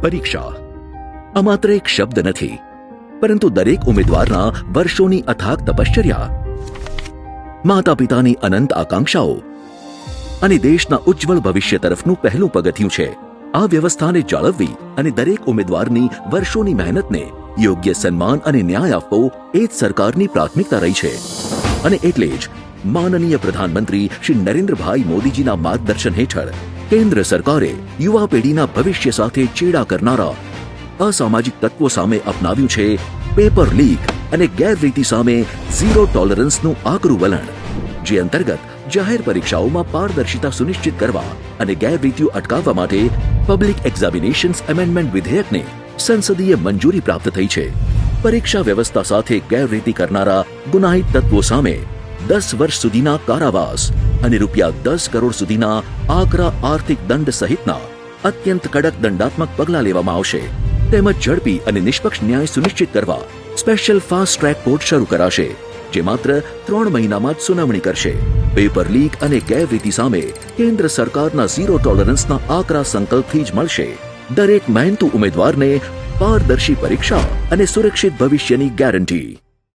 પરીક્ષા આ માત્ર એક શબ્દ નથી, પરંતુ દરેક ઉમેદવારના વર્ષોની અથાગ તપશ્ચર્યા, માતા પિતાની અનંત આકાંક્ષાઓ અને દેશના ઉજ્જવળ ભવિષ્ય તરફનું પહેલું પગથિયું છે. આ વ્યવસ્થાને જાળવવી અને દરેક ઉમેદવારની વર્ષોની મહેનતને યોગ્ય સન્માન અને ન્યાય આપવો એ જ સરકારની પ્રાથમિકતા રહી છે. અને એટલે જ માનનીય પ્રધાનમંત્રી શ્રી નરેન્દ્રભાઈ મોદીજીના માર્ગદર્શન હેઠળ કેન્દ્ર સરકારે યુવા પેઢીના ભવિષ્ય સાથે ચેડા કરનારા અસામાજિક તત્વો સામે અપનાવ્યું છે પેપર લીક અને ગેરરીતિ સામે ઝીરો ટોલરન્સનું આકરું વલણ, જે અંતર્ગત જાહેર પરીક્ષાઓમાં પારદર્શિતા સુનિશ્ચિત કરવા અને ગેરરીતિઓ અટકાવવા માટે પબ્લિક એક્ઝામિનેશન્સ એમેન્ડમેન્ટ વિધેયકને સંસદીય મંજૂરી પ્રાપ્ત થઈ છે. પરીક્ષા વ્યવસ્થા સાથે ગેરરીતિ કરનારા ગુનાહિત તત્વો સામે 10 વર્ષ સુધીના કારાવાસ અને ₹10 કરોડ સુધીના આકરા આર્થિક દંડ સહિતના અત્યંત કડક દંડાત્મક પગલાં લેવામાં આવશે. તેમજ ઝડપી અને નિષ્પક્ષ ન્યાય સુનિશ્ચિત કરવા સ્પેશિયલ ફાસ્ટ ટ્રેક કોર્ટ શરૂ કરાશે, જે માત્ર 3 મહિનામાં જ સુનાવણી કરશે. પેપર લીક અને ગેરરીતિ સામે કેન્દ્ર સરકારના ઝીરો ટોલરન્સના આકરા સંકલ્પથી જ મળશે દરેક મહેનતુ ઉમેદવારને પારદર્શી પરીક્ષા અને સુરક્ષિત ભવિષ્યની ગેરંટી.